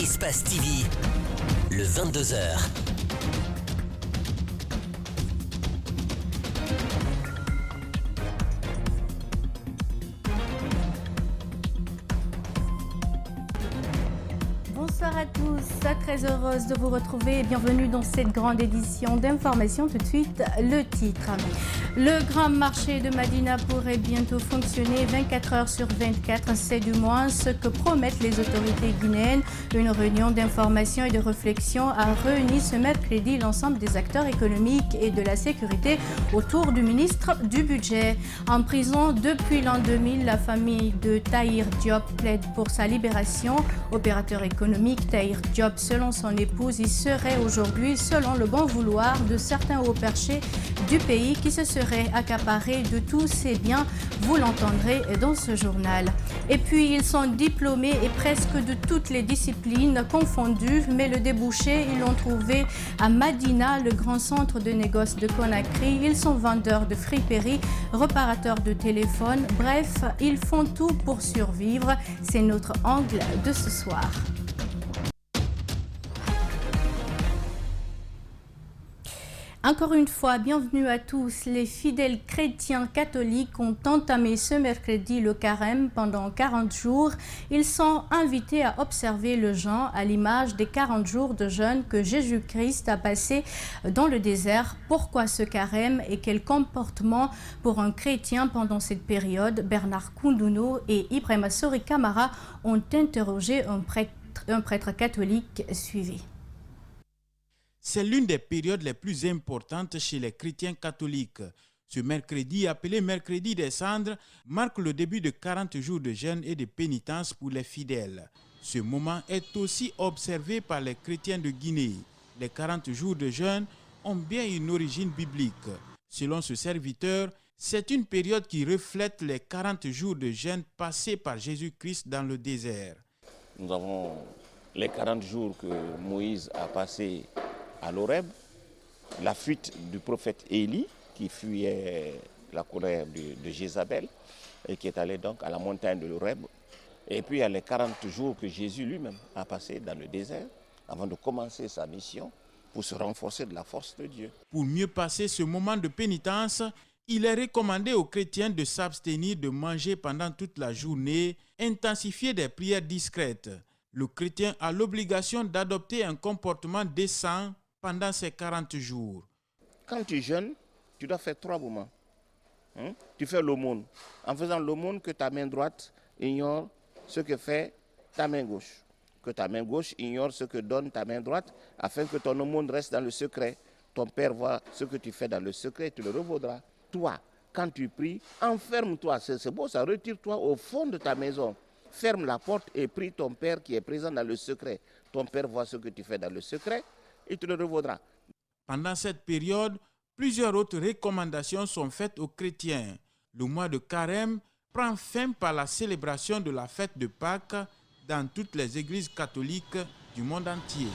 Espace TV, le 22h. Bonsoir à tous, très heureuse de vous retrouver et bienvenue dans cette grande édition d'information. Tout de suite, le titre. Le grand marché de Madina pourrait bientôt fonctionner 24 heures sur 24, c'est du moins ce que promettent les autorités guinéennes. Une réunion d'information et de réflexion a réuni ce mercredi l'ensemble des acteurs économiques et de la sécurité autour du ministre du Budget. En prison depuis l'an 2000, la famille de Tahir Diop plaide pour sa libération. Opérateur économique, Tahir Diop, selon son épouse, il serait aujourd'hui, selon le bon vouloir de certains hauts perchés du pays qui se seraient accaparés de tous ces biens. Vous l'entendrez dans ce journal. Et puis, ils sont diplômés et presque de toutes les disciplines confondues, mais le débouché, ils l'ont trouvé à Madina, le grand centre de négoce de Conakry. Ils sont vendeurs de friperies, réparateurs de téléphones. Bref, ils font tout pour survivre. C'est notre angle de ce soir. Encore une fois, bienvenue à tous. Les fidèles chrétiens catholiques ont entamé ce mercredi le carême pendant 40 jours. Ils sont invités à observer le jeûne à l'image des 40 jours de jeûne que Jésus-Christ a passé dans le désert. Pourquoi ce carême et quel comportement pour un chrétien pendant cette période? Bernard Koundouno et Ibrahima Sori Kamara ont interrogé un prêtre catholique suivi. C'est l'une des périodes les plus importantes chez les chrétiens catholiques. Ce mercredi, appelé mercredi des cendres, marque le début de 40 jours de jeûne et de pénitence pour les fidèles. Ce moment est aussi observé par les chrétiens de Guinée. Les 40 jours de jeûne ont bien une origine biblique. Selon ce serviteur, c'est une période qui reflète les 40 jours de jeûne passés par Jésus-Christ dans le désert. Nous avons les 40 jours que Moïse a passés à l'Horeb, la fuite du prophète Élie qui fuyait la colère de Jézabel et qui est allé donc à la montagne de l'Horeb. Et puis il y a les 40 jours que Jésus lui-même a passé dans le désert avant de commencer sa mission pour se renforcer de la force de Dieu. Pour mieux passer ce moment de pénitence, il est recommandé aux chrétiens de s'abstenir de manger pendant toute la journée, intensifier des prières discrètes. Le chrétien a l'obligation d'adopter un comportement décent pendant ces 40 jours. Quand tu jeûnes, tu dois faire 3 moments. Tu fais l'aumône. En faisant l'aumône, que ta main droite ignore ce que fait ta main gauche. Que ta main gauche ignore ce que donne ta main droite, afin que ton aumône reste dans le secret. Ton Père voit ce que tu fais dans le secret, tu le revaudras. Toi, quand tu pries, enferme-toi. C'est beau, ça, retire-toi au fond de ta maison. Ferme la porte et prie ton Père qui est présent dans le secret. Ton Père voit ce que tu fais dans le secret et tu le revaudras. Pendant cette période, plusieurs autres recommandations sont faites aux chrétiens. Le mois de carême prend fin par la célébration de la fête de Pâques dans toutes les églises catholiques du monde entier.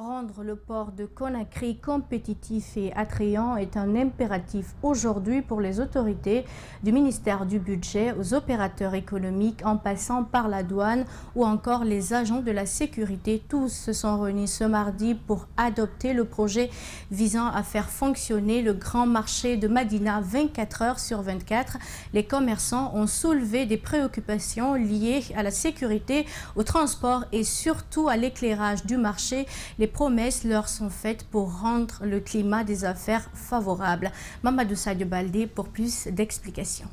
Rendre le port de Conakry compétitif et attrayant est un impératif aujourd'hui pour les autorités du ministère du Budget, aux opérateurs économiques en passant par la douane ou encore les agents de la sécurité. Tous se sont réunis ce mardi pour adopter le projet visant à faire fonctionner le grand marché de Madina 24 heures sur 24. Les commerçants ont soulevé des préoccupations liées à la sécurité, au transport et surtout à l'éclairage du marché. Les promesses leur sont faites pour rendre le climat des affaires favorable. Mamadou Sadio Baldé pour plus d'explications.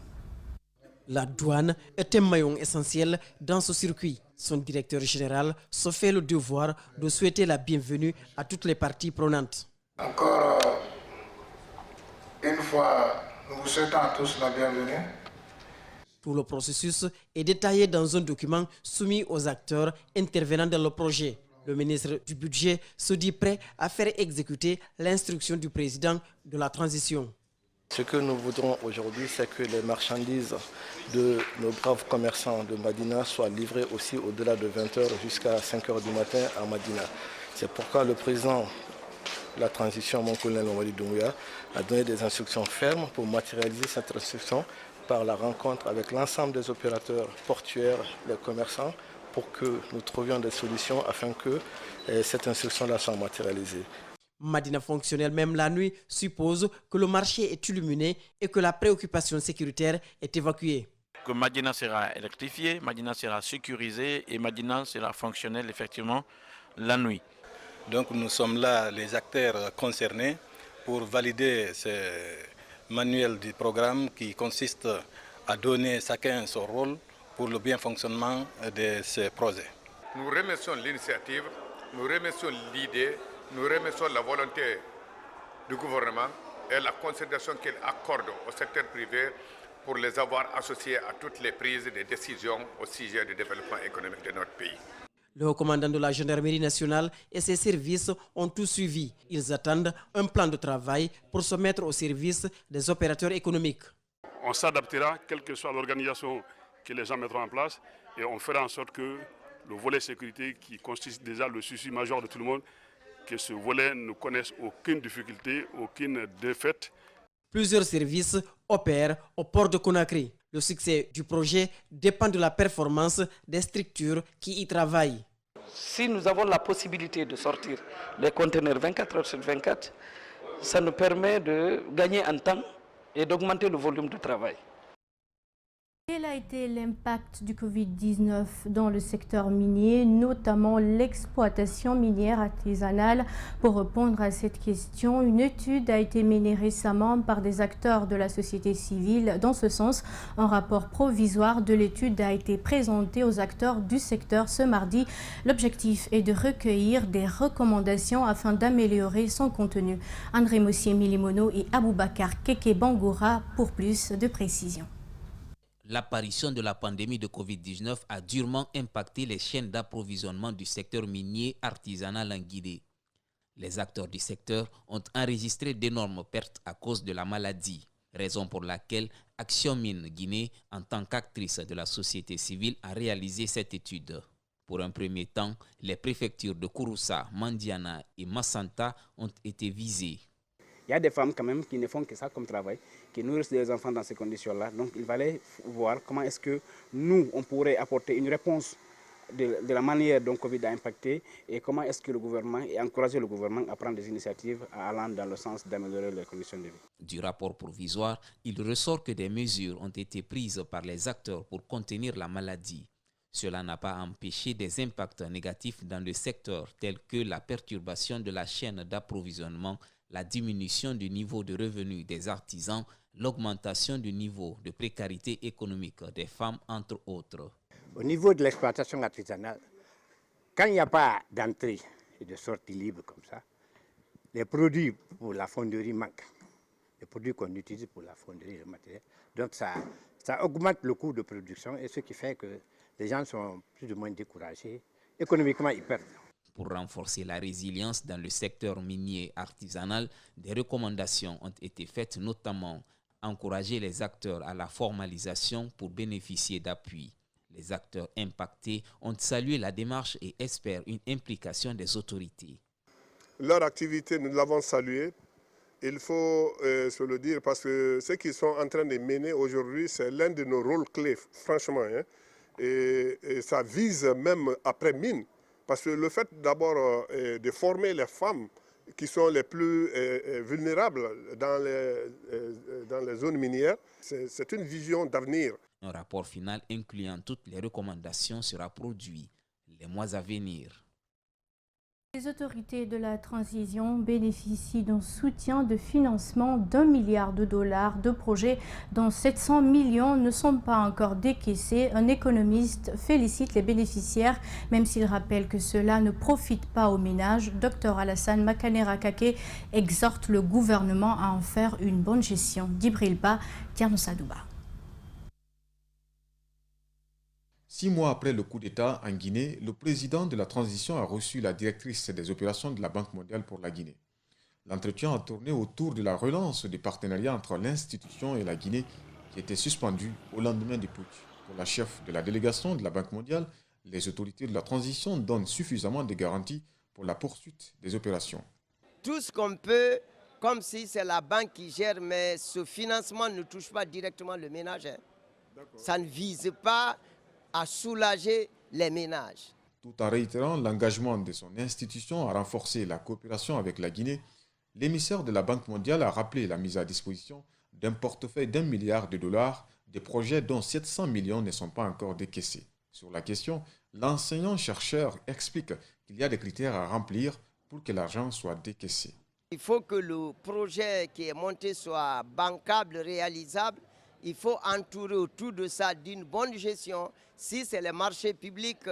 La douane est un maillon essentiel dans ce circuit. Son directeur général se fait le devoir de souhaiter la bienvenue à toutes les parties prenantes. Encore une fois, nous vous souhaitons à tous la bienvenue. Tout le processus est détaillé dans un document soumis aux acteurs intervenant dans le projet. Le ministre du Budget se dit prêt à faire exécuter l'instruction du président de la transition. Ce que nous voudrons aujourd'hui, c'est que les marchandises de nos braves commerçants de Madina soient livrées aussi au-delà de 20 h jusqu'à 5 h du matin à Madina. C'est pourquoi le président de la transition, mon colonel Mamadi Doumbouya, a donné des instructions fermes pour matérialiser cette instruction par la rencontre avec l'ensemble des opérateurs portuaires, les commerçants, pour que nous trouvions des solutions afin que cette instruction-là soit matérialisée. Madina fonctionnelle même la nuit suppose que le marché est illuminé et que la préoccupation sécuritaire est évacuée. Que Madina sera électrifié, Madina sera sécurisé et Madina sera fonctionnel effectivement la nuit. Donc nous sommes là, les acteurs concernés, pour valider ce manuel du programme qui consiste à donner chacun son rôle pour le bien fonctionnement de ce projet. Nous remercions l'initiative, nous remercions l'idée, nous remercions la volonté du gouvernement et la considération qu'il accorde au secteur privé pour les avoir associés à toutes les prises de décisions au sujet du développement économique de notre pays. Le haut commandant de la gendarmerie nationale et ses services ont tout suivi. Ils attendent un plan de travail pour se mettre au service des opérateurs économiques. On s'adaptera, quelle que soit l'organisation que les gens mettront en place, et on fera en sorte que le volet sécurité, qui constitue déjà le souci majeur de tout le monde, que ce volet ne connaisse aucune difficulté, aucune défaite. Plusieurs services opèrent au port de Conakry. Le succès du projet dépend de la performance des structures qui y travaillent. Si nous avons la possibilité de sortir les conteneurs 24 heures sur 24, ça nous permet de gagner en temps et d'augmenter le volume de travail. Quel a été l'impact du Covid-19 dans le secteur minier, notamment l'exploitation minière artisanale? Pour répondre à cette question, une étude a été menée récemment par des acteurs de la société civile. Dans ce sens, un rapport provisoire de l'étude a été présenté aux acteurs du secteur ce mardi. L'objectif est de recueillir des recommandations afin d'améliorer son contenu. André Mossier-Milimono et Aboubakar Keke Bangoura pour plus de précisions. L'apparition de la pandémie de Covid-19 a durement impacté les chaînes d'approvisionnement du secteur minier artisanal en Guinée. Les acteurs du secteur ont enregistré d'énormes pertes à cause de la maladie, raison pour laquelle Action Mine Guinée, en tant qu'actrice de la société civile, a réalisé cette étude. Pour un premier temps, les préfectures de Kouroussa, Mandiana et Massanta ont été visées. Il y a des femmes quand même qui ne font que ça comme travail, qui nourrissent des enfants dans ces conditions-là. Donc il fallait voir comment est-ce que nous, on pourrait apporter une réponse de la manière dont Covid a impacté et comment est-ce que le gouvernement, et encourager le gouvernement à prendre des initiatives allant dans le sens d'améliorer les conditions de vie. Du rapport provisoire, il ressort que des mesures ont été prises par les acteurs pour contenir la maladie. Cela n'a pas empêché des impacts négatifs dans le secteur tels que la perturbation de la chaîne d'approvisionnement, la diminution du niveau de revenus des artisans, l'augmentation du niveau de précarité économique des femmes, entre autres. Au niveau de l'exploitation artisanale, quand il n'y a pas d'entrée et de sortie libre comme ça, les produits pour la fonderie manquent. Les produits qu'on utilise pour la fonderie, le matériel. Donc ça augmente le coût de production et ce qui fait que les gens sont plus ou moins découragés. Économiquement, ils perdent. Pour renforcer la résilience dans le secteur minier artisanal, des recommandations ont été faites, notamment encourager les acteurs à la formalisation pour bénéficier d'appui. Les acteurs impactés ont salué la démarche et espèrent une implication des autorités. Leur activité, nous l'avons saluée. Il faut se le dire parce que ce qu'ils sont en train de mener aujourd'hui, c'est l'un de nos rôles clés, franchement. Et ça vise même après mine. Parce que le fait d'abord de former les femmes qui sont les plus vulnérables dans les zones minières, c'est une vision d'avenir. Un rapport final incluant toutes les recommandations sera produit les mois à venir. Les autorités de la transition bénéficient d'un soutien de financement d'1 milliard de dollars de projets dont 700 millions ne sont pas encore décaissés. Un économiste félicite les bénéficiaires, même s'il rappelle que cela ne profite pas aux ménages. Dr Alassane Makanera Kake exhorte le gouvernement à en faire une bonne gestion. Djibril Ba, Tierno Sadouba. 6 mois après le coup d'État en Guinée, le président de la transition a reçu la directrice des opérations de la Banque mondiale pour la Guinée. L'entretien a tourné autour de la relance des partenariats entre l'institution et la Guinée qui était suspendue au lendemain du putsch. Pour la chef de la délégation de la Banque mondiale, les autorités de la transition donnent suffisamment de garanties pour la poursuite des opérations. Tout ce qu'on peut, comme si c'est la banque qui gère, mais ce financement ne touche pas directement le ménage. Ça ne vise pas à soulager les ménages. Tout en réitérant l'engagement de son institution à renforcer la coopération avec la Guinée, l'émissaire de la Banque mondiale a rappelé la mise à disposition d'un portefeuille d'$1 milliard des projets dont 700 millions ne sont pas encore décaissés. Sur la question, l'enseignant-chercheur explique qu'il y a des critères à remplir pour que l'argent soit décaissé. Il faut que le projet qui est monté soit bancable, réalisable. Il faut entourer autour de ça d'une bonne gestion. Si c'est les marchés publics,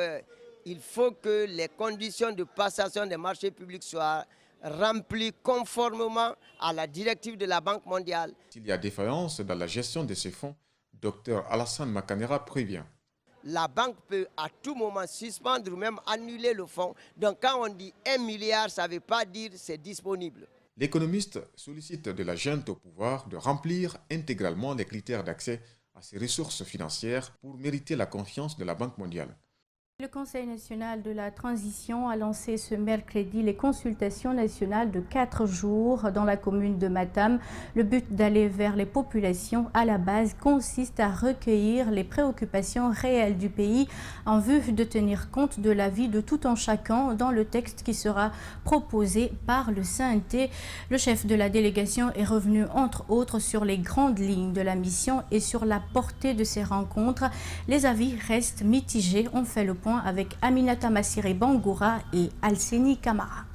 il faut que les conditions de passation des marchés publics soient remplies conformément à la directive de la Banque mondiale. S'il y a défaillance dans la gestion de ces fonds, Dr Alassane Makanera prévient. La banque peut à tout moment suspendre ou même annuler le fonds. Donc quand on dit 1 milliard, ça ne veut pas dire que c'est disponible. L'économiste sollicite de la junte au pouvoir de remplir intégralement les critères d'accès à ces ressources financières pour mériter la confiance de la Banque mondiale. Le Conseil national de la transition a lancé ce mercredi les consultations nationales de 4 jours dans la commune de Matam. Le but d'aller vers les populations à la base consiste à recueillir les préoccupations réelles du pays en vue de tenir compte de la vie de tout un chacun dans le texte qui sera proposé par le CNT. Le chef de la délégation est revenu entre autres sur les grandes lignes de la mission et sur la portée de ces rencontres. Les avis restent mitigés. On fait le point avec Aminata Massiré Bangoura et Alseni Kamara.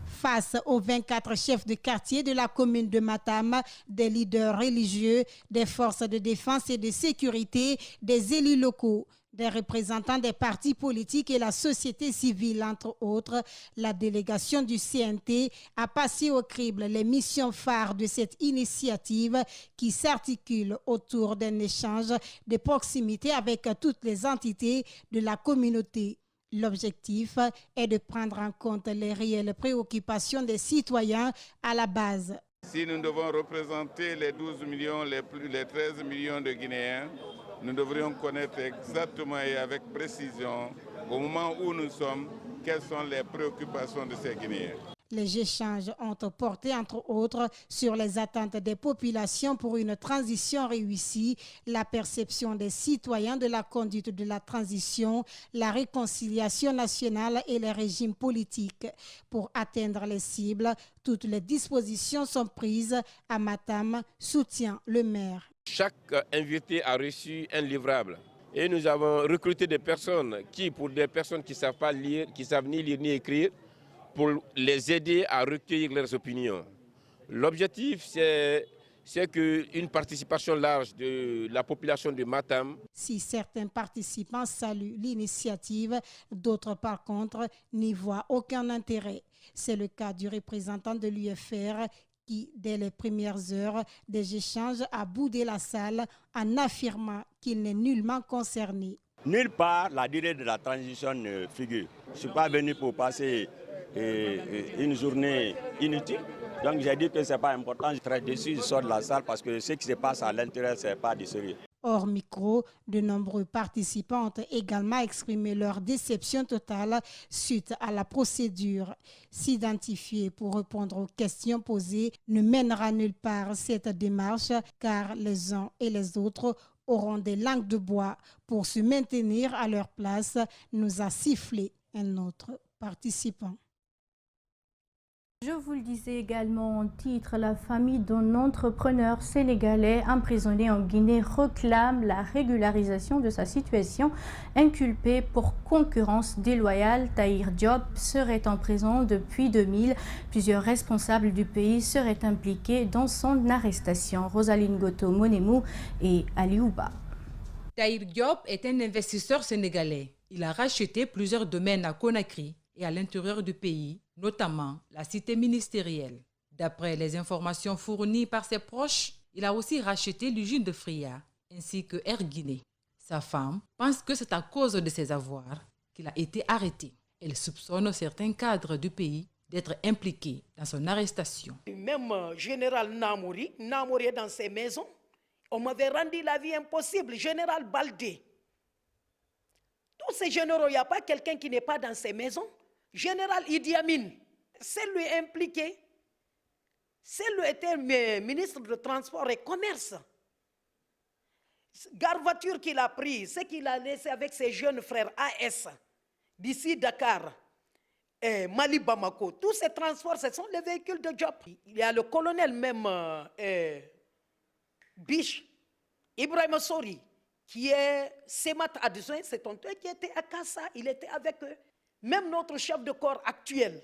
Face aux 24 chefs de quartier de la commune de Matam, des leaders religieux, des forces de défense et de sécurité, des élus locaux, des représentants des partis politiques et la société civile, entre autres, la délégation du CNT a passé au crible les missions phares de cette initiative qui s'articule autour d'un échange de proximité avec toutes les entités de la communauté. L'objectif est de prendre en compte les réelles préoccupations des citoyens à la base. Si nous devons représenter les 12 millions, les 13 millions de Guinéens, nous devrions connaître exactement et avec précision, au moment où nous sommes, quelles sont les préoccupations de ces Guinéens. Les échanges ont porté, entre autres, sur les attentes des populations pour une transition réussie, la perception des citoyens de la conduite de la transition, la réconciliation nationale et les régimes politiques. Pour atteindre les cibles, toutes les dispositions sont prises. À Matam, soutient le maire. Chaque invité a reçu un livrable. Et nous avons recruté des personnes qui, pour des personnes qui ne savent pas lire, qui ne savent ni lire ni écrire, pour les aider à recueillir leurs opinions. L'objectif, c'est qu'une participation large de la population de Matam. Si certains participants saluent l'initiative, d'autres par contre n'y voient aucun intérêt. C'est le cas du représentant de l'UFR qui, dès les premières heures des échanges, a boudé la salle en affirmant qu'il n'est nullement concerné. Nulle part, la durée de la transition ne figure. Je ne suis pas venu pour passer une journée inutile. Donc j'ai dit que ce n'est pas important. Je suis très déçu, je sors de la salle parce que ce qui se passe à l'intérieur, ce n'est pas du sérieux. Hors micro, de nombreux participants ont également exprimé leur déception totale suite à la procédure. S'identifier pour répondre aux questions posées ne mènera nulle part cette démarche car les uns et les autres auront des langues de bois pour se maintenir à leur place, nous a sifflé un autre participant. Je vous le disais également en titre, la famille d'un entrepreneur sénégalais emprisonné en Guinée réclame la régularisation de sa situation. Inculpé pour concurrence déloyale, Tahir Diop serait en prison depuis 2000. Plusieurs responsables du pays seraient impliqués dans son arrestation. Rosaline Goto-Monemou et Ali Ouba. Tahir Diop est un investisseur sénégalais. Il a racheté plusieurs domaines à Conakry et à l'intérieur du pays, notamment la cité ministérielle. D'après les informations fournies par ses proches, il a aussi racheté l'usine de Fria, ainsi que Air Guinée. Sa femme pense que c'est à cause de ses avoirs qu'il a été arrêté. Elle soupçonne certains cadres du pays d'être impliqués dans son arrestation. Même général Namouri est dans ses maisons. On m'avait rendu la vie impossible. Général Baldé. Tous ces généraux, il n'y a pas quelqu'un qui n'est pas dans ses maisons. Général Idi Amin, c'est lui impliqué. C'est lui était ministre de Transport et Commerce. Gare voiture qu'il a pris, c'est qu'il a laissé avec ses jeunes frères AS, d'ici Dakar, Mali, Bamako. Tous ces transports, ce sont les véhicules de Diop. Il y a le colonel même, Biche, Ibrahim Sori, qui est Semat adjoint, c'est tonton qui était à Kassa, il était avec eux. Même notre chef de corps actuel,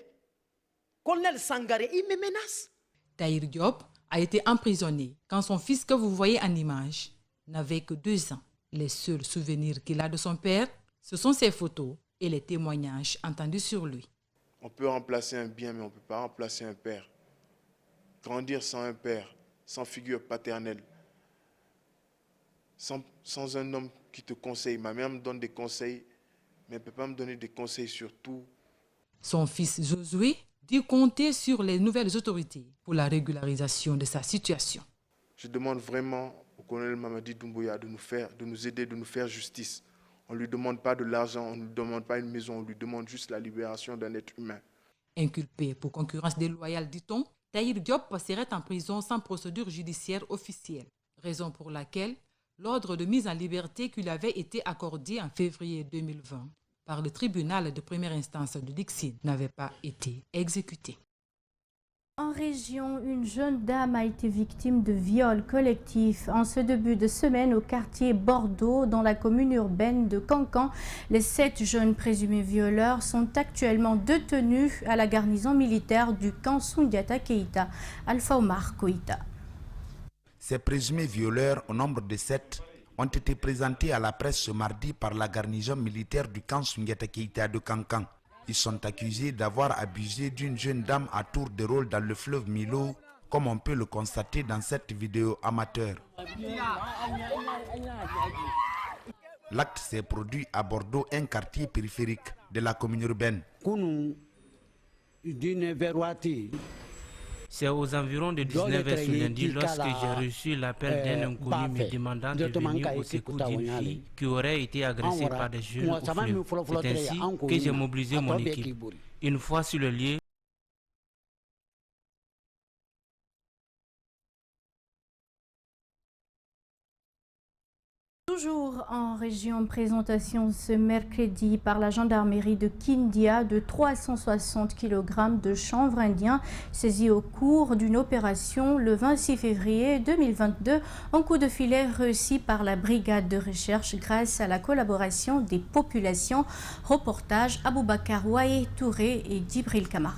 colonel Sangaré, il me menace. Tahir Diop a été emprisonné quand son fils que vous voyez en image n'avait que 2 ans. Les seuls souvenirs qu'il a de son père, ce sont ses photos et les témoignages entendus sur lui. On peut remplacer un bien, mais on ne peut pas remplacer un père. Grandir sans un père, sans figure paternelle, sans un homme qui te conseille. Ma mère me donne des conseils, mais elle ne peut pas me donner des conseils sur tout. Son fils Josué dit compter sur les nouvelles autorités pour la régularisation de sa situation. Je demande vraiment au colonel Mamadi Doumbouya de nous aider, de nous faire justice. On ne lui demande pas de l'argent, on ne lui demande pas une maison, on lui demande juste la libération d'un être humain. Inculpé pour concurrence déloyale, dit-on, Tahir Diop serait en prison sans procédure judiciaire officielle, raison pour laquelle l'ordre de mise en liberté qui lui avait été accordé en février 2020 par le tribunal de première instance de Dixine n'avait pas été exécuté. En région, une jeune dame a été victime de viol collectif en ce début de semaine au quartier Bordeaux, dans la commune urbaine de Cancan. Les 7 jeunes présumés violeurs sont actuellement détenus à la garnison militaire du camp Soundiata Keïta. Alpha Omar Koïta. Ces présumés violeurs, au nombre de 7, ont été présentés à la presse ce mardi par la garnison militaire du camp Soundiata Keïta de Cancan. Ils sont accusés d'avoir abusé d'une jeune dame à tour de rôle dans le fleuve Milo, comme on peut le constater dans cette vidéo amateur. L'acte s'est produit à Bordeaux, un quartier périphérique de la commune urbaine. C'est aux environs de 19h ce lundi lorsque j'ai reçu l'appel d'un inconnu me demandant de venir au secours d'une fille qui aurait été agressée par des jeunes au fleuve. C'est ainsi que j'ai mobilisé mon équipe. Une fois sur le lieu, Toujours en région, présentation ce mercredi par la gendarmerie de Kindia de 360 kg de chanvre indien saisis au cours d'une opération le 26 février 2022. Un coup de filet réussi par la brigade de recherche grâce à la collaboration des populations. Reportage Aboubakar Ouaye Touré et Djibril Kamara.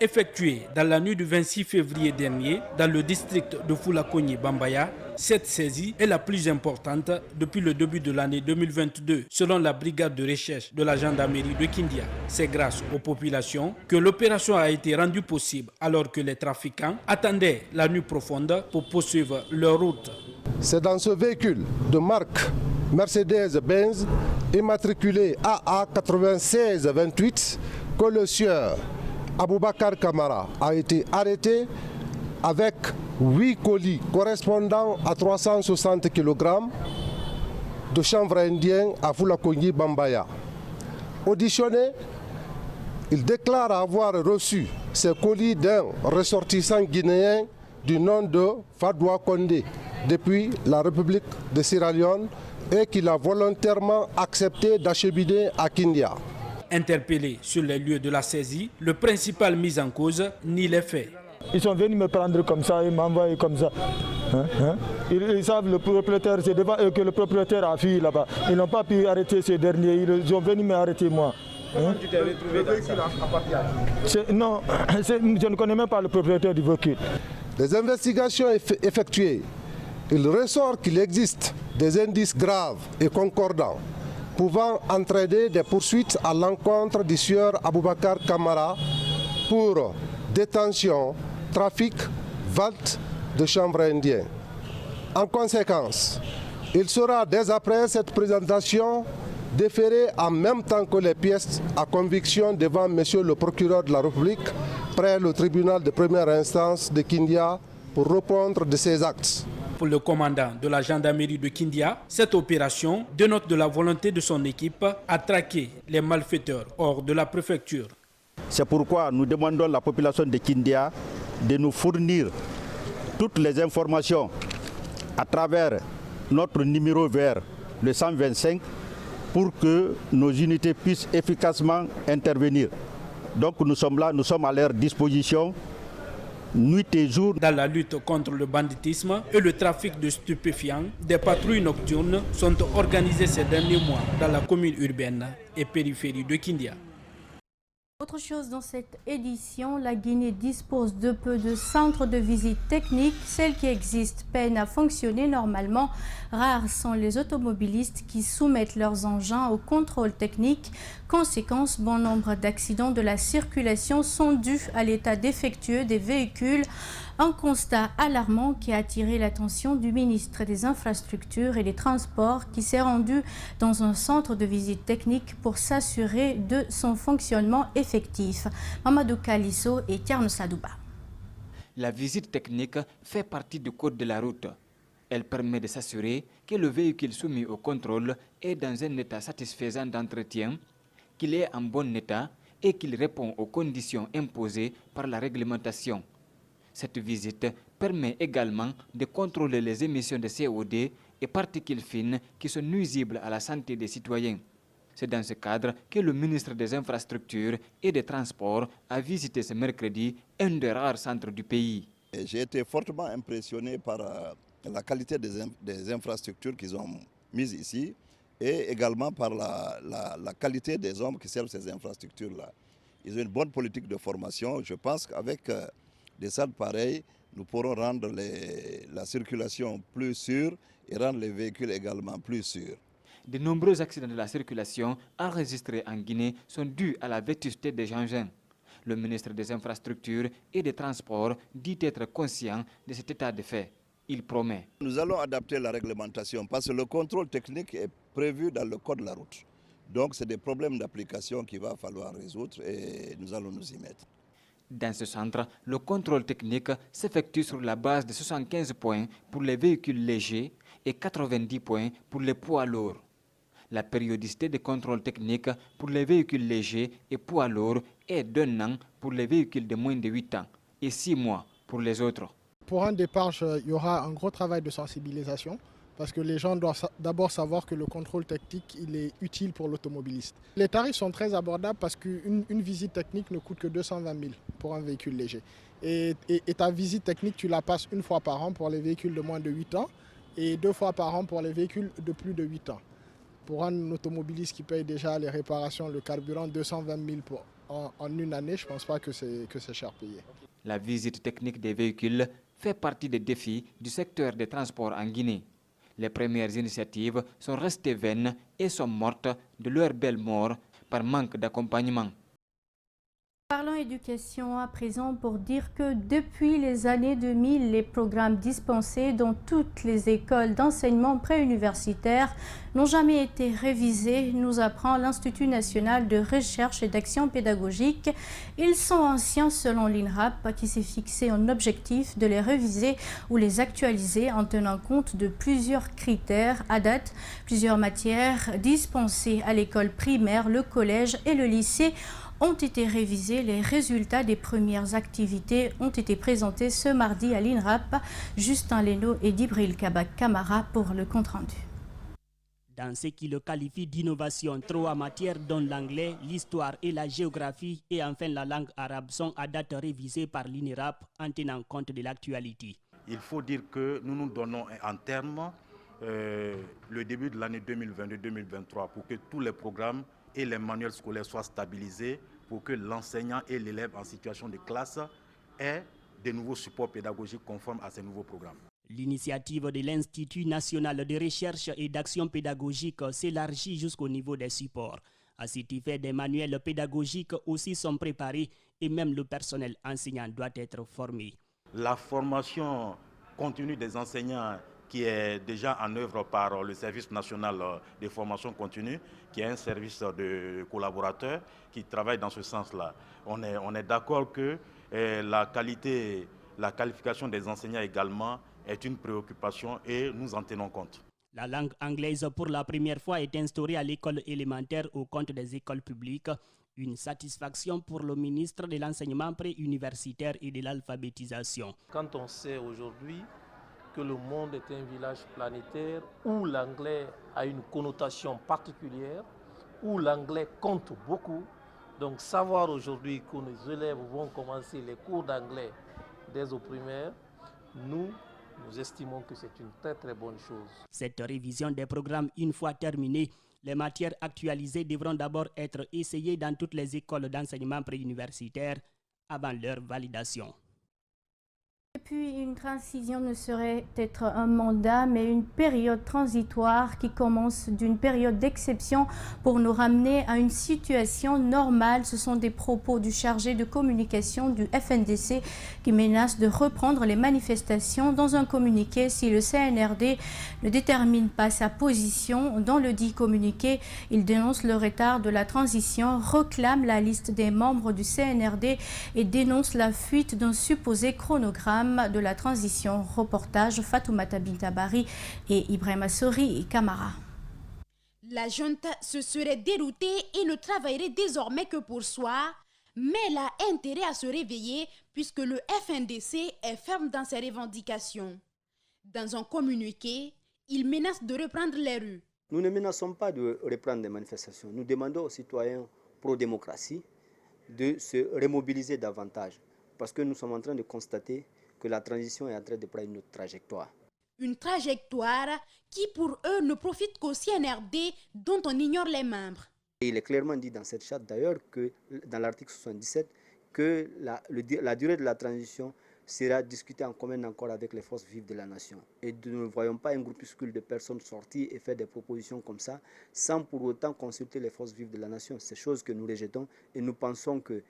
Effectué dans la nuit du 26 février dernier dans le district de Foulakogne-Bambaya, cette saisie est la plus importante depuis le début de l'année 2022, selon la brigade de recherche de la gendarmerie de Kindia. C'est grâce aux populations que l'opération a été rendue possible alors que les trafiquants attendaient la nuit profonde pour poursuivre leur route. C'est dans ce véhicule de marque Mercedes-Benz immatriculé AA 9628 que le sieur Aboubakar Kamara a été arrêté avec 8 colis correspondant à 360 kg de chanvre indien à Foulakogne Bambaya. Auditionné, il déclare avoir reçu ces colis d'un ressortissant guinéen du nom de Fadoua Condé depuis la République de Sierra Leone et qu'il a volontairement accepté d'acheminer à Kindia. Interpellé sur les lieux de la saisie, le principal mis en cause nie les faits. Ils sont venus me prendre comme ça, ils m'envoient comme ça. Ils savent le propriétaire, c'est devant eux que le propriétaire a fui là-bas. Ils n'ont pas pu arrêter ces derniers, ils sont venus m'arrêter moi. Tu t'es retrouvé dans ça? Non, je ne connais même pas le propriétaire du véhicule. Les investigations effectuées, il ressort qu'il existe des indices graves et concordants pouvant entraîner des poursuites à l'encontre du sieur Aboubakar Kamara pour détention, trafic, vente de chanvre indien. En conséquence, il sera dès après cette présentation déféré en même temps que les pièces à conviction devant monsieur le procureur de la République près le tribunal de première instance de Kindia pour répondre de ses actes. Pour le commandant de la gendarmerie de Kindia, cette opération dénote de la volonté de son équipe à traquer les malfaiteurs hors de la préfecture. C'est pourquoi nous demandons à la population de Kindia de nous fournir toutes les informations à travers notre numéro vert, le 125, pour que nos unités puissent efficacement intervenir. Donc nous sommes là, nous sommes à leur disposition, nuit et jour. Dans la lutte contre le banditisme et le trafic de stupéfiants, des patrouilles nocturnes sont organisées ces derniers mois dans la commune urbaine et périphérie de Kindia. Autre chose dans cette édition, la Guinée dispose de peu de centres de visite technique. Celles qui existent peinent à fonctionner normalement. Rares sont les automobilistes qui soumettent leurs engins au contrôle technique. Conséquence, bon nombre d'accidents de la circulation sont dus à l'état défectueux des véhicules. Un constat alarmant qui a attiré l'attention du ministre des Infrastructures et des Transports qui s'est rendu dans un centre de visite technique pour s'assurer de son fonctionnement effectif. Mamadou Kalisso et Tierno Sadouba. La visite technique fait partie du code de la route. Elle permet de s'assurer que le véhicule soumis au contrôle est dans un état satisfaisant d'entretien, qu'il est en bon état et qu'il répond aux conditions imposées par la réglementation. Cette visite permet également de contrôler les émissions de CO2 et particules fines qui sont nuisibles à la santé des citoyens. C'est dans ce cadre que le ministre des Infrastructures et des Transports a visité ce mercredi un des rares centres du pays. J'ai été fortement impressionné par la qualité des infrastructures qu'ils ont mises ici et également par la qualité des hommes qui servent ces infrastructures-là. Ils ont une bonne politique de formation. Je pense qu'avec des salles pareilles, nous pourrons rendre la circulation plus sûre et rendre les véhicules également plus sûrs. De nombreux accidents de la circulation enregistrés en Guinée sont dus à la vétusté des engins. Le ministre des Infrastructures et des Transports dit être conscient de cet état de fait. Il promet. Nous allons adapter la réglementation parce que le contrôle technique est prévu dans le code de la route. Donc c'est des problèmes d'application qu'il va falloir résoudre et nous allons nous y mettre. Dans ce centre, le contrôle technique s'effectue sur la base de 75 points pour les véhicules légers et 90 points pour les poids lourds. La périodicité de contrôle technique pour les véhicules légers et poids lourds est d'1 an pour les véhicules de moins de 8 ans et 6 mois pour les autres. Pour un départ, il y aura un gros travail de sensibilisation parce que les gens doivent d'abord savoir que le contrôle technique il est utile pour l'automobiliste. Les tarifs sont très abordables parce qu'une visite technique ne coûte que 220 000 pour un véhicule léger. Et ta visite technique, tu la passes une fois par an pour les véhicules de moins de 8 ans et 2 fois par an pour les véhicules de plus de 8 ans. Pour un automobiliste qui paye déjà les réparations, le carburant, 220 000 en une année, je ne pense pas que c'est cher payé. La visite technique des véhicules fait partie des défis du secteur des transports en Guinée. Les premières initiatives sont restées vaines et sont mortes de leur belle mort par manque d'accompagnement. Parlons éducation à présent pour dire que depuis les années 2000, les programmes dispensés dans toutes les écoles d'enseignement préuniversitaire n'ont jamais été révisés, nous apprend l'Institut national de recherche et d'action pédagogique. Ils sont anciens selon l'INRAP qui s'est fixé un objectif de les réviser ou les actualiser en tenant compte de plusieurs critères. À date, plusieurs matières dispensées à l'école primaire, le collège et le lycée ont été révisés. Les résultats des premières activités ont été présentés ce mardi à l'INRAP. Justin Leno et Dibril Kabak Kamara pour le compte-rendu. Dans ce qui le qualifie d'innovation, 3 matières dont l'anglais, l'histoire et la géographie et enfin la langue arabe sont à date révisées par l'INRAP en tenant compte de l'actualité. Il faut dire que nous nous donnons en terme le début de l'année 2022-2023 pour que tous les programmes et les manuels scolaires soient stabilisés pour que l'enseignant et l'élève en situation de classe aient de nouveaux supports pédagogiques conformes à ces nouveaux programmes. L'initiative de l'Institut national de recherche et d'action pédagogique s'élargit jusqu'au niveau des supports. À cet effet, des manuels pédagogiques aussi sont préparés et même le personnel enseignant doit être formé. La formation continue des enseignants qui est déjà en œuvre par le service national de formation continue, qui est un service de collaborateurs qui travaille dans ce sens-là. On est d'accord que la qualification des enseignants également est une préoccupation et nous en tenons compte. La langue anglaise pour la première fois est instaurée à l'école élémentaire au compte des écoles publiques. Une satisfaction pour le ministre de l'enseignement préuniversitaire et de l'alphabétisation. Quand on sait aujourd'hui que le monde est un village planétaire où l'anglais a une connotation particulière, où l'anglais compte beaucoup. Donc savoir aujourd'hui que nos élèves vont commencer les cours d'anglais dès au primaire, nous estimons que c'est une très très bonne chose. Cette révision des programmes, une fois terminée, les matières actualisées devront d'abord être essayées dans toutes les écoles d'enseignement préuniversitaire avant leur validation. Et puis, une transition ne saurait être un mandat, mais une période transitoire qui commence d'une période d'exception pour nous ramener à une situation normale. Ce sont des propos du chargé de communication du FNDC qui menace de reprendre les manifestations. Dans un communiqué, si le CNRD ne détermine pas sa position dans le dit communiqué, il dénonce le retard de la transition, réclame la liste des membres du CNRD et dénonce la fuite d'un supposé chronogramme de la transition. Reportage Fatoumata Bintabari et Ibrahima Sori Kamara. La junte se serait déroutée et ne travaillerait désormais que pour soi, mais elle a intérêt à se réveiller puisque le FNDC est ferme dans ses revendications. Dans un communiqué, il menace de reprendre les rues. Nous ne menaçons pas de reprendre des manifestations. Nous demandons aux citoyens pro-démocratie de se remobiliser davantage parce que nous sommes en train de constater que la transition est en train de prendre une autre trajectoire. Une trajectoire qui, pour eux, ne profite qu'au CNRD dont on ignore les membres. Et il est clairement dit dans cette charte d'ailleurs, que dans l'article 77, que la durée de la transition sera discutée en commun accord avec les forces vives de la nation. Et nous ne voyons pas un groupuscule de personnes sortir et faire des propositions comme ça, sans pour autant consulter les forces vives de la nation. C'est chose que nous rejetons et nous pensons que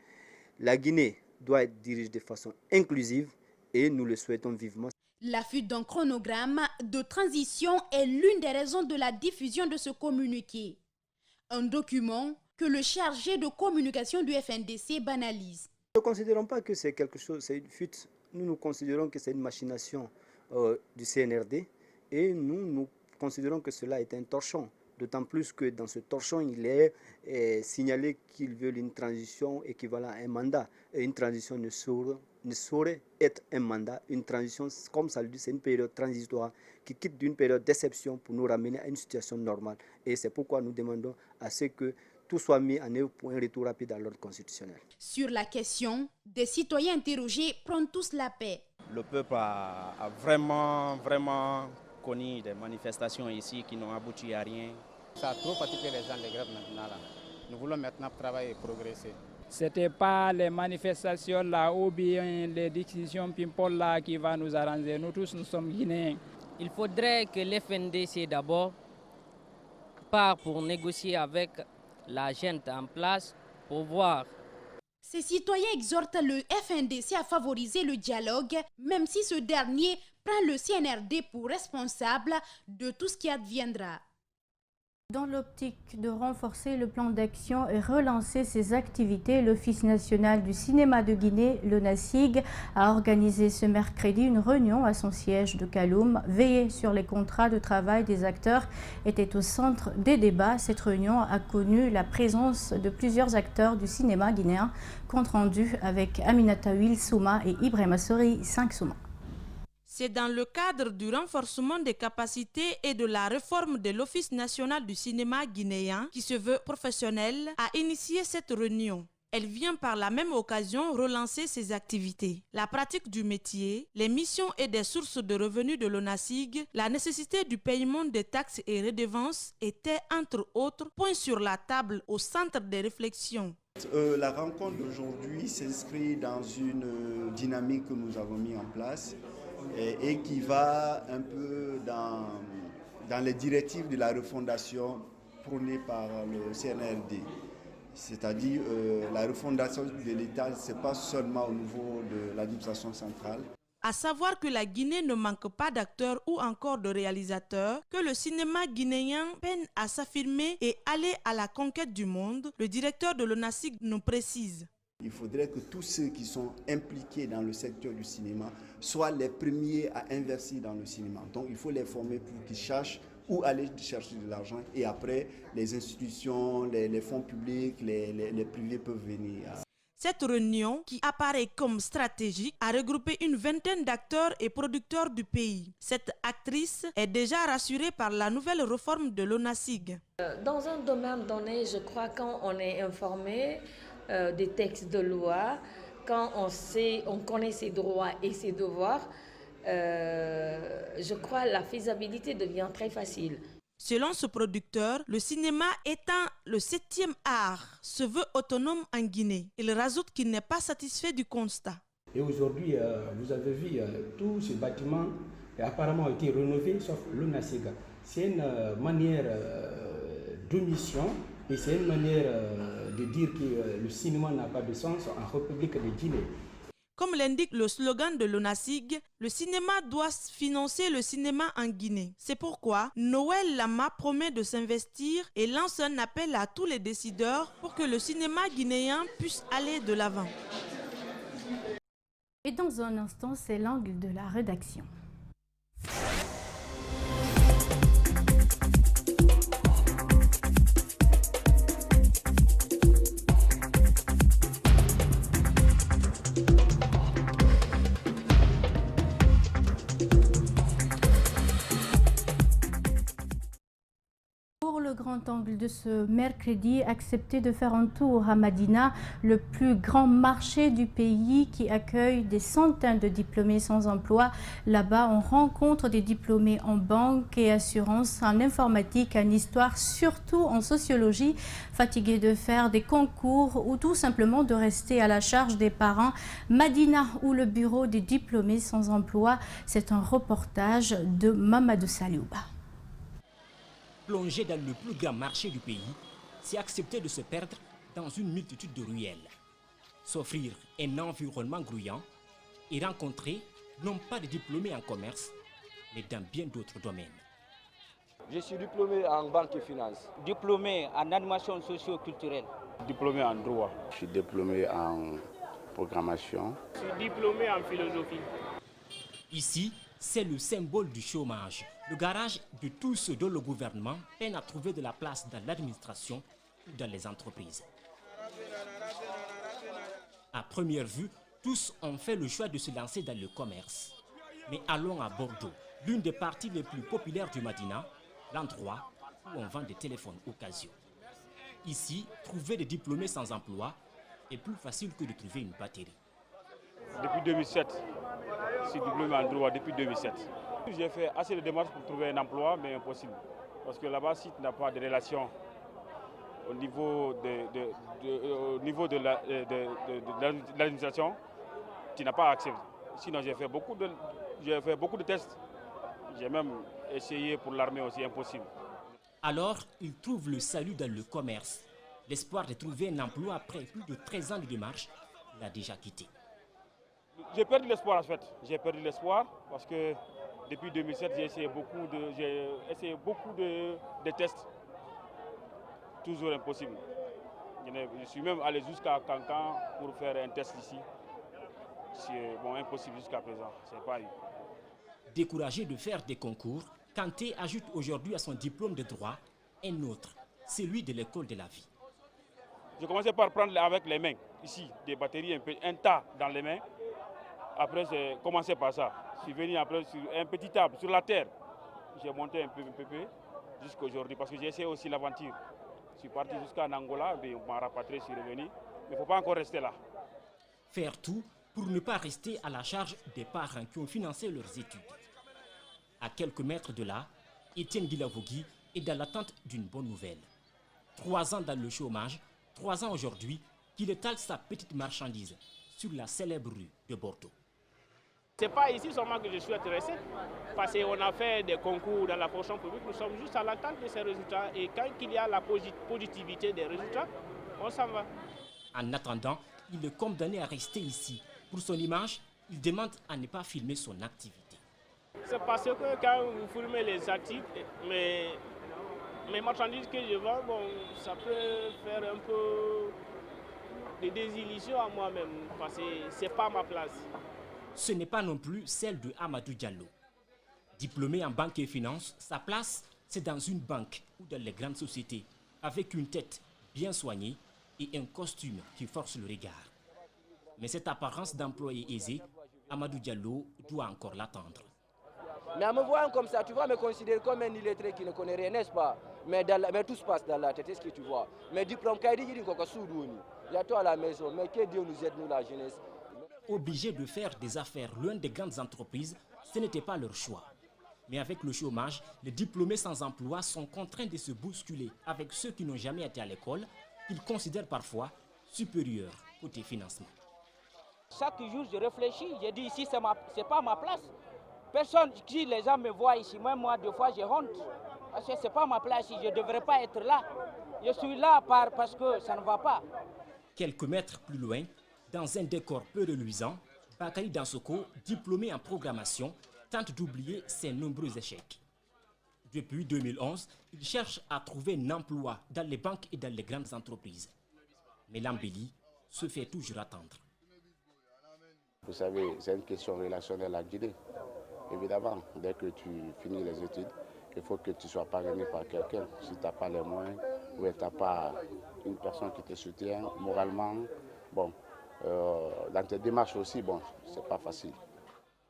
la Guinée doit être dirigée de façon inclusive, et nous le souhaitons vivement. La fuite d'un chronogramme de transition est l'une des raisons de la diffusion de ce communiqué. Un document que le chargé de communication du FNDC banalise. Nous ne considérons pas que c'est quelque chose, c'est une fuite. Nous considérons que c'est une machination du CNRD et nous considérons que cela est un torchon. D'autant plus que dans ce torchon, il est signalé qu'ils veulent une transition équivalente à un mandat. Et une transition ne saurait être un mandat. Une transition, comme ça le dit, c'est une période transitoire qui quitte d'une période d'exception pour nous ramener à une situation normale. Et c'est pourquoi nous demandons à ce que tout soit mis en œuvre pour un retour rapide à l'ordre constitutionnel. Sur la question, des citoyens interrogés prennent tous la paix. Le peuple a vraiment connu des manifestations ici qui n'ont abouti à rien. Ça a trop fatigué les gens, les grèves maintenant. Là. Nous voulons maintenant travailler et progresser. Ce n'était pas les manifestations là ou bien les décisions Pimpol là qui va nous arranger. Nous tous, nous sommes Guinéens. Il faudrait que l'FNDC d'abord part pour négocier avec la gente en place pour voir. Ces citoyens exhortent le FNDC à favoriser le dialogue, même si ce dernier prend le CNRD pour responsable de tout ce qui adviendra. Dans l'optique de renforcer le plan d'action et relancer ses activités, l'Office national du cinéma de Guinée, le NACIG, a organisé ce mercredi une réunion à son siège de Kaloum. Veiller sur les contrats de travail des acteurs était au centre des débats. Cette réunion a connu la présence de plusieurs acteurs du cinéma guinéen. Compte rendu avec Aminata Will Souma et Ibrahima Sori 5 Souma. C'est dans le cadre du renforcement des capacités et de la réforme de l'Office national du cinéma guinéen, qui se veut professionnel, à initier cette réunion. Elle vient par la même occasion relancer ses activités. La pratique du métier, les missions et des sources de revenus de l'ONACIG, la nécessité du paiement des taxes et redevances étaient, entre autres, points sur la table au centre des réflexions. La rencontre d'aujourd'hui s'inscrit dans une dynamique que nous avons mis en place et qui va un peu dans les directives de la refondation prônée par le CNRD. C'est-à-dire la refondation de l'État, ce n'est pas seulement au niveau de l'administration centrale. À savoir que la Guinée ne manque pas d'acteurs ou encore de réalisateurs, que le cinéma guinéen peine à s'affirmer et aller à la conquête du monde, le directeur de l'ONACIG nous précise. Il faudrait que tous ceux qui sont impliqués dans le secteur du cinéma soient les premiers à investir dans le cinéma. Donc il faut les former pour qu'ils cherchent où aller chercher de l'argent et après les institutions, les fonds publics, les privés peuvent venir. Cette réunion, qui apparaît comme stratégique, a regroupé une vingtaine d'acteurs et producteurs du pays. Cette actrice est déjà rassurée par la nouvelle réforme de l'ONASIG. Dans un domaine donné, je crois quand on est informé des textes de loi, quand on connaît ses droits et ses devoirs, je crois que la faisabilité devient très facile. Selon ce producteur, le cinéma étant le 7e art, se veut autonome en Guinée. Il rajoute qu'il n'est pas satisfait du constat. Et aujourd'hui, vous avez vu, tous ces bâtiments apparemment ont été rénovés, sauf l'ONASIG. C'est une manière d'omission et c'est une manière de dire que le cinéma n'a pas de sens en République de Guinée. Comme l'indique le slogan de l'ONASIG, le cinéma doit financer le cinéma en Guinée. C'est pourquoi Noël Lama promet de s'investir et lance un appel à tous les décideurs pour que le cinéma guinéen puisse aller de l'avant. Et dans un instant, c'est l'angle de la rédaction. Le grand angle de ce mercredi, accepté de faire un tour à Madina, le plus grand marché du pays qui accueille des centaines de diplômés sans emploi. Là-bas, on rencontre des diplômés en banque et assurance, en informatique, en histoire, surtout en sociologie, fatigués de faire des concours ou tout simplement de rester à la charge des parents. Madina, ou le bureau des diplômés sans emploi, c'est un reportage de Mamadou Saliouba. Plonger dans le plus grand marché du pays, c'est accepter de se perdre dans une multitude de ruelles. S'offrir un environnement grouillant et rencontrer non pas des diplômés en commerce, mais dans bien d'autres domaines. Je suis diplômé en banque et finance. Diplômé en animation socio-culturelle. Diplômé en droit. Je suis diplômé en programmation. Je suis diplômé en philosophie. Ici, c'est le symbole du chômage, le garage de tous ceux dont le gouvernement peine à trouver de la place dans l'administration ou dans les entreprises. À première vue, tous ont fait le choix de se lancer dans le commerce. Mais allons à Bordeaux, l'une des parties les plus populaires du Madina, l'endroit où on vend des téléphones occasion. Ici, trouver des diplômés sans emploi est plus facile que de trouver une batterie. Depuis 2007, je suis diplômé en droit depuis 2007. J'ai fait assez de démarches pour trouver un emploi, mais impossible. Parce que là-bas, si tu n'as pas de relations au niveau de l'administration, tu n'as pas accès. Sinon, j'ai fait beaucoup de tests. J'ai même essayé pour l'armée aussi, impossible. Alors, il trouve le salut dans le commerce. L'espoir de trouver un emploi après plus de 13 ans de démarche l'a déjà quitté. J'ai perdu l'espoir en fait. J'ai perdu l'espoir parce que depuis 2007, j'ai essayé beaucoup de tests. Toujours impossible. Je suis même allé jusqu'à Cancan pour faire un test ici. C'est impossible jusqu'à présent. C'est pas eu. Découragé de faire des concours, Kanté ajoute aujourd'hui à son diplôme de droit un autre, celui de l'école de la vie. J'ai commencé par prendre avec les mains, ici, des batteries, un tas dans les mains. Après, j'ai commencé par ça. Je suis venu après sur un petit table, sur la terre. J'ai monté un peu jusqu'à aujourd'hui parce que j'ai essayé aussi l'aventure. Je suis parti jusqu'en Angola, mais on m'a rapatrié, je suis revenu. Mais il ne faut pas encore rester là. Faire tout pour ne pas rester à la charge des parents qui ont financé leurs études. À quelques mètres de là, Étienne Guilavogui est dans l'attente d'une bonne nouvelle. 3 ans dans le chômage, 3 ans aujourd'hui qu'il étale sa petite marchandise sur la célèbre rue de Bordeaux. Ce n'est pas ici seulement que je suis intéressé, parce qu'on a fait des concours dans la fonction publique, nous sommes juste à l'attente de ces résultats et quand il y a la positivité des résultats, on s'en va. En attendant, il est condamné à rester ici. Pour son image, il demande à ne pas filmer son activité. C'est parce que quand vous filmez les activités, mes marchandises que je vends, ça peut faire un peu de désillusion à moi-même, parce que ce n'est pas ma place. Ce n'est pas non plus celle de Amadou Diallo. Diplômé en banque et finance, sa place, c'est dans une banque ou dans les grandes sociétés, avec une tête bien soignée et un costume qui force le regard. Mais cette apparence d'employé aisé, Amadou Diallo doit encore l'attendre. Mais en me voyant comme ça, tu vas me considérer comme un illettré qui ne connaît rien, n'est-ce pas? Mais tout se passe dans la tête, est-ce que tu vois? Mais diplôme, il y a toi à la maison, mais que Dieu nous aide, nous la jeunesse. Obligés de faire des affaires loin des grandes entreprises, ce n'était pas leur choix. Mais avec le chômage, les diplômés sans emploi sont contraints de se bousculer avec ceux qui n'ont jamais été à l'école, qu'ils considèrent parfois supérieurs côté financement. Chaque jour, je réfléchis, je dis ici, c'est pas ma place. Personne, si les gens me voient ici, même moi, deux fois, j'ai honte. Parce que ce n'est pas ma place, je ne devrais pas être là. Je suis là parce que ça ne va pas. Quelques mètres plus loin, dans un décor peu reluisant, Bakary Dansoko, diplômé en programmation, tente d'oublier ses nombreux échecs. Depuis 2011, il cherche à trouver un emploi dans les banques et dans les grandes entreprises. Mais l'embellie se fait toujours attendre. Vous savez, c'est une question relationnelle à Guinée. Évidemment, dès que tu finis les études, il faut que tu sois parrainé par quelqu'un. Si tu n'as pas les moyens ou tu n'as pas une personne qui te soutient moralement, bon, dans tes démarches aussi, bon, c'est pas facile.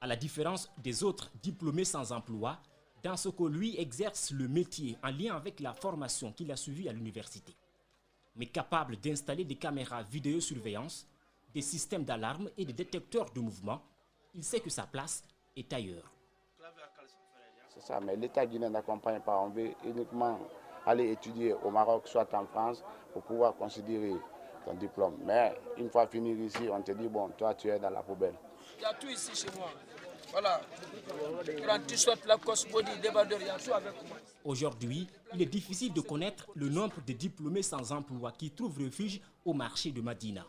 À la différence des autres diplômés sans emploi, Dansoko, lui, exerce le métier en lien avec la formation qu'il a suivie à l'université. Mais capable d'installer des caméras vidéosurveillance, des systèmes d'alarme et des détecteurs de mouvement, il sait que sa place est ailleurs. C'est ça, mais l'État guinéen n'accompagne pas. On veut uniquement aller étudier au Maroc, soit en France, pour pouvoir considérer ton diplôme. Mais une fois fini ici, on te dit, bon, toi, tu es dans la poubelle. Il y a tout ici chez moi. Voilà. Grand t-shirt, Lacoste, body, débardeur, il y a tout avec moi. Aujourd'hui, il est difficile de connaître le nombre de diplômés sans emploi qui trouvent refuge au marché de Madina.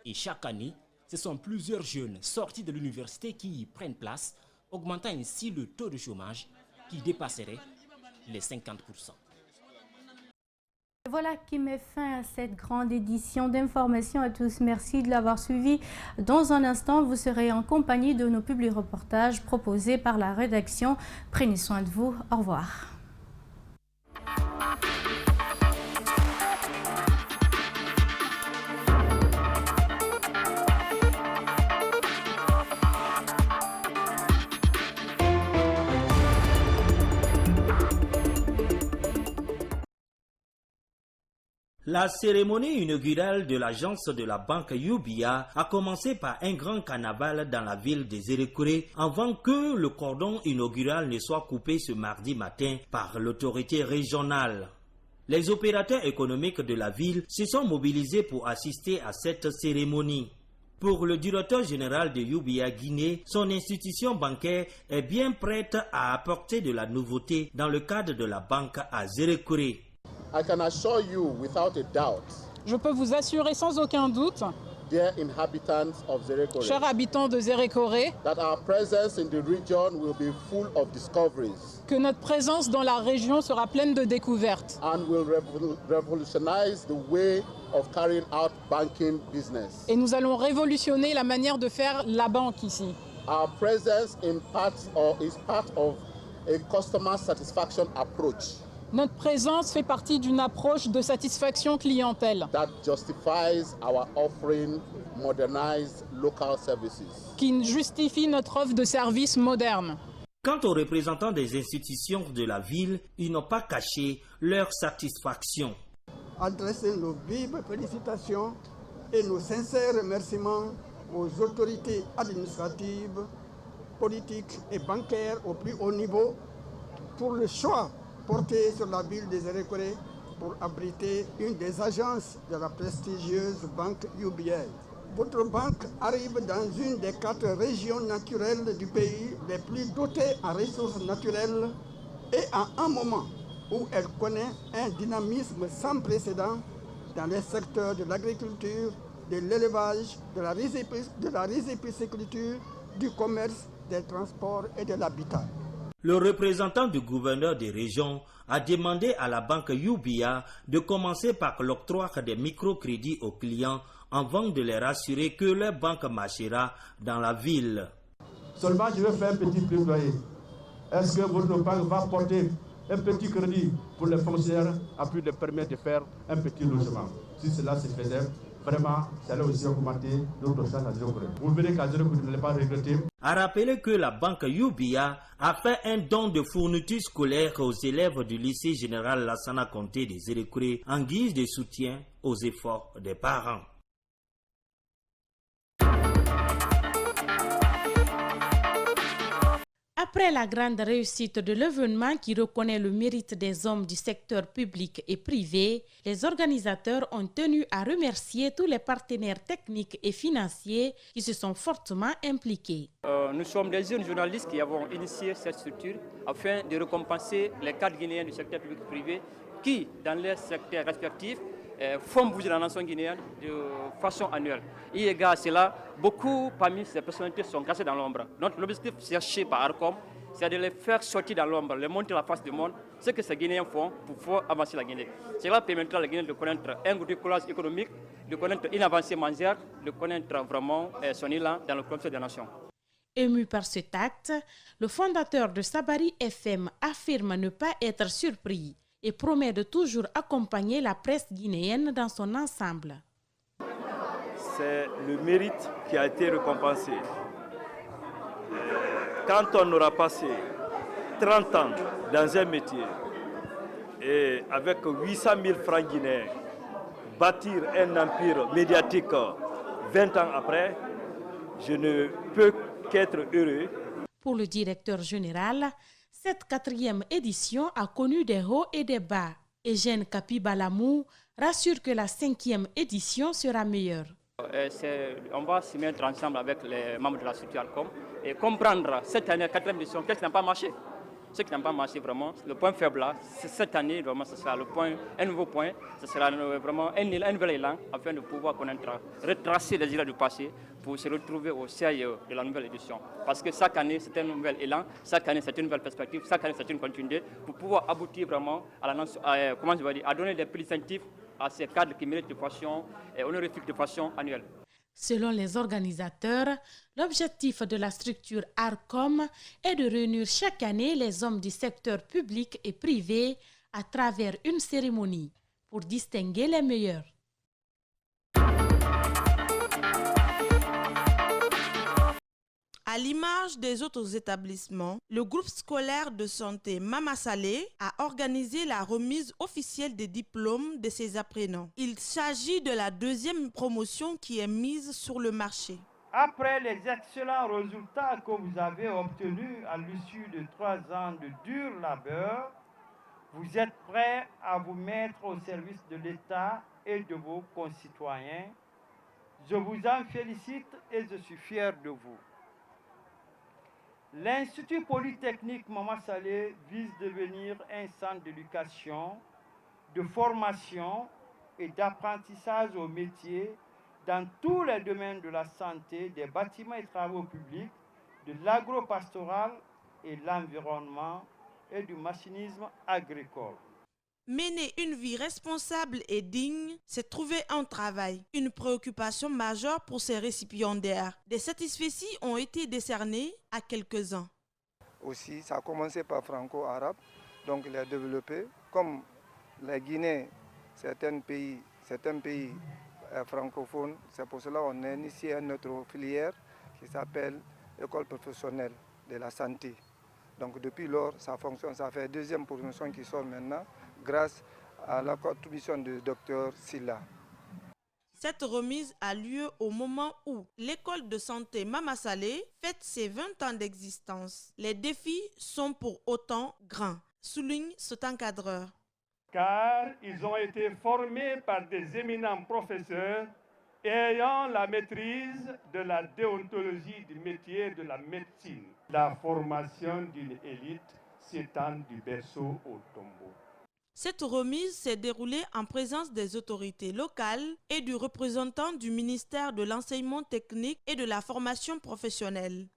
Et chaque année, ce sont plusieurs jeunes sortis de l'université qui y prennent place, augmentant ainsi le taux de chômage qui dépasserait les 50%. Voilà qui met fin à cette grande édition d'information à tous. Merci de l'avoir suivi. Dans un instant, vous serez en compagnie de nos publics reportages proposés par la rédaction. Prenez soin de vous. Au revoir. La cérémonie inaugurale de l'agence de la banque UBA a commencé par un grand carnaval dans la ville de Zérékouré avant que le cordon inaugural ne soit coupé ce mardi matin par l'autorité régionale. Les opérateurs économiques de la ville se sont mobilisés pour assister à cette cérémonie. Pour le directeur général de UBA Guinée, son institution bancaire est bien prête à apporter de la nouveauté dans le cadre de la banque à Zérékouré. I can assure you without a doubt, je peux vous assurer sans aucun doute, dear inhabitants of Zérékouré, chers habitants de Zérékouré, that our presence in the region will be full of discoveries, que notre présence dans la région sera pleine de découvertes and will revolutionize the way of carrying out banking business. Et nous allons révolutionner la manière de faire la banque ici. Our presence is part of a customer satisfaction approach. Notre présence fait partie d'une approche de satisfaction clientèle that justifies our offering modernized local services, qui justifie notre offre de services modernes. Quant aux représentants des institutions de la ville, ils n'ont pas caché leur satisfaction. Adresser nos vives félicitations et nos sincères remerciements aux autorités administratives, politiques et bancaires au plus haut niveau pour le choix porté sur la ville de Zérékouré pour abriter une des agences de la prestigieuse banque UBA. Votre banque arrive dans une des 4 régions naturelles du pays les plus dotées en ressources naturelles et à un moment où elle connaît un dynamisme sans précédent dans les secteurs de l'agriculture, de l'élevage, de la riziculture, du commerce, des transports et de l'habitat. Le représentant du gouverneur des régions a demandé à la banque UBA de commencer par l'octroi des microcrédits aux clients avant de les rassurer que leur banque marchera dans la ville. Seulement, je vais faire un petit plaidoyer. Est-ce que votre banque va porter un petit crédit pour les fonctionnaires afin de permettre de faire un petit logement? Si cela se faisait, vraiment, ça allait aussi augmenter notre chance à 0 Corée. Vous verrez qu'à 0 Corée, vous n'allez pas regretter. A rappelé que la banque UBIA a fait un don de fournitures scolaires aux élèves du lycée général Lassana Conté des Zérékouré en guise de soutien aux efforts des parents. Après la grande réussite de l'événement qui reconnaît le mérite des hommes du secteur public et privé, les organisateurs ont tenu à remercier tous les partenaires techniques et financiers qui se sont fortement impliqués. Nous sommes des jeunes journalistes qui avons initié cette structure afin de récompenser les cadres guinéens du secteur public et privé qui, dans leurs secteurs respectifs, font bouger la nation guinéenne de façon annuelle. Et égard à cela, beaucoup parmi ces personnalités sont cassées dans l'ombre. Donc l'objectif cherché par ARCOM, c'est de les faire sortir dans l'ombre, les montrer la face du monde, ce que ces Guinéens font pour faire avancer la Guinée. Cela permettra à la Guinée de connaître un décollage économique, de connaître une avancée mondiale, de connaître vraiment son élan dans le conseil des nations. Ému par cet acte, le fondateur de Sabari FM affirme ne pas être surpris et promet de toujours accompagner la presse guinéenne dans son ensemble. C'est le mérite qui a été récompensé. Quand on aura passé 30 ans dans un métier et avec 800 000 francs guinéens, bâtir un empire médiatique 20 ans après, je ne peux qu'être heureux. Pour le directeur général, cette 4e édition a connu des hauts et des bas. Eugène Kapi-Balamou rassure que la 5e édition sera meilleure. On va s'y mettre ensemble avec les membres de la structure ARCOM et comprendre cette année, 4e édition, qu'est-ce qui n'a pas marché. Ce qui n'a pas marché vraiment, le point faible là, cette année, vraiment, ce sera un nouveau point, ce sera vraiment un nouvel élan afin de pouvoir connaître, retracer les éléments du passé pour se retrouver au sérieux de la nouvelle édition. Parce que chaque année, c'est un nouvel élan, chaque année, c'est une nouvelle perspective, chaque année, c'est une continuité pour pouvoir aboutir vraiment à donner des prix distinctifs à ces cadres qui méritent de façon honorifique, de façon annuelle. Selon les organisateurs, l'objectif de la structure ARCOM est de réunir chaque année les hommes du secteur public et privé à travers une cérémonie pour distinguer les meilleurs. À l'image des autres établissements, le groupe scolaire de santé Mama Salé a organisé la remise officielle des diplômes de ses apprenants. Il s'agit de la 2e promotion qui est mise sur le marché. Après les excellents résultats que vous avez obtenus à l'issue de 3 ans de dur labeur, vous êtes prêts à vous mettre au service de l'État et de vos concitoyens. Je vous en félicite et je suis fier de vous. L'Institut Polytechnique Mama Salé vise à devenir un centre d'éducation, de formation et d'apprentissage au métier dans tous les domaines de la santé, des bâtiments et travaux publics, de l'agropastoral et l'environnement et du machinisme agricole. Mener une vie responsable et digne, c'est trouver un travail, une préoccupation majeure pour ces récipiendaires. Des satisfecits ont été décernés à quelques-uns. Aussi, ça a commencé par franco-arabe, donc il a développé. Comme la Guinée, c'est un pays francophone, c'est pour cela qu'on a initié une autre filière qui s'appelle École professionnelle de la santé. Donc depuis lors, ça fonctionne, ça fait 2e promotion qui sort maintenant, grâce à la contribution du docteur Silla. Cette remise a lieu au moment où l'école de santé Mama Salé fête ses 20 ans d'existence. Les défis sont pour autant grands, souligne cet encadreur. Car ils ont été formés par des éminents professeurs ayant la maîtrise de la déontologie du métier de la médecine. La formation d'une élite s'étend du berceau au tombeau. Cette remise s'est déroulée en présence des autorités locales et du représentant du ministère de l'Enseignement technique et de la formation professionnelle.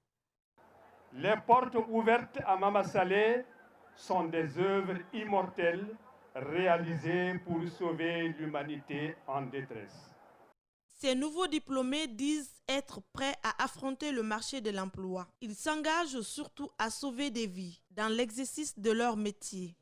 Les portes ouvertes à Mama Salé sont des œuvres immortelles réalisées pour sauver l'humanité en détresse. Ces nouveaux diplômés disent être prêts à affronter le marché de l'emploi. Ils s'engagent surtout à sauver des vies dans l'exercice de leur métier.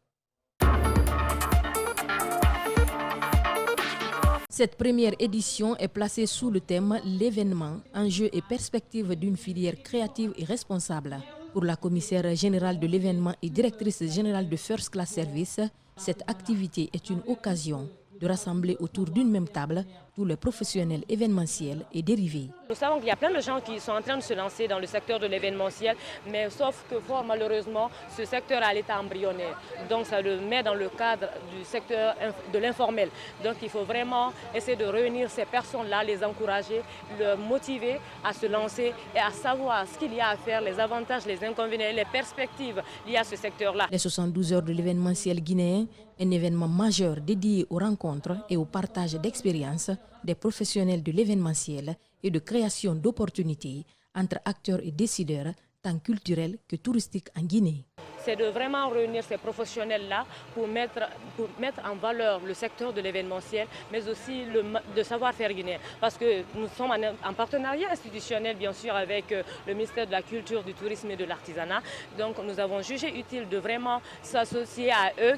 Cette première édition est placée sous le thème « L'événement, enjeux et perspectives d'une filière créative et responsable ». Pour la commissaire générale de l'événement et directrice générale de First Class Service, cette activité est une occasion de rassembler autour d'une même table tous les professionnels événementiels et dérivés. Nous savons qu'il y a plein de gens qui sont en train de se lancer dans le secteur de l'événementiel, mais sauf que fort malheureusement, ce secteur a l'état embryonnaire. Donc ça le met dans le cadre du secteur de l'informel. Donc il faut vraiment essayer de réunir ces personnes-là, les encourager, les motiver à se lancer et à savoir ce qu'il y a à faire, les avantages, les inconvénients, les perspectives liées à ce secteur-là. Les 72 heures de l'événementiel guinéen, un événement majeur dédié aux rencontres et au partage d'expériences des professionnels de l'événementiel et de création d'opportunités entre acteurs et décideurs, tant culturels que touristiques en Guinée. C'est de vraiment réunir ces professionnels-là pour mettre en valeur le secteur de l'événementiel, mais aussi le savoir-faire guinéen. Parce que nous sommes en partenariat institutionnel, bien sûr, avec le ministère de la Culture, du Tourisme et de l'Artisanat. Donc nous avons jugé utile de vraiment s'associer à eux,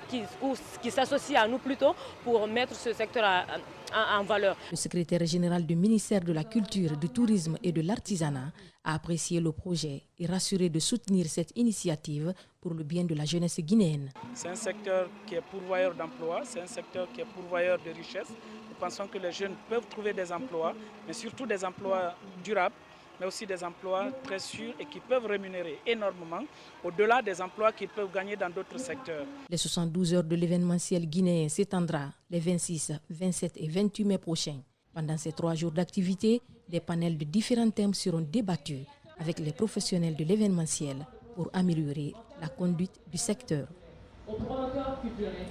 qui s'associent à nous plutôt, pour mettre ce secteur en valeur. Le secrétaire général du ministère de la Culture, du Tourisme et de l'Artisanat a apprécié le projet et rassuré de soutenir cette initiative pour le bien de la jeunesse guinéenne. C'est un secteur qui est pourvoyeur d'emplois, c'est un secteur qui est pourvoyeur de richesses. Nous pensons que les jeunes peuvent trouver des emplois, mais surtout des emplois durables, mais aussi des emplois très sûrs et qui peuvent rémunérer énormément, au-delà des emplois qu'ils peuvent gagner dans d'autres secteurs. Les 72 heures de l'événementiel guinéen s'étendra les 26, 27 et 28 mai prochains. Pendant ces 3 jours d'activité, des panels de différents thèmes seront débattus avec les professionnels de l'événementiel pour améliorer la conduite du secteur. Au promoteur culturel.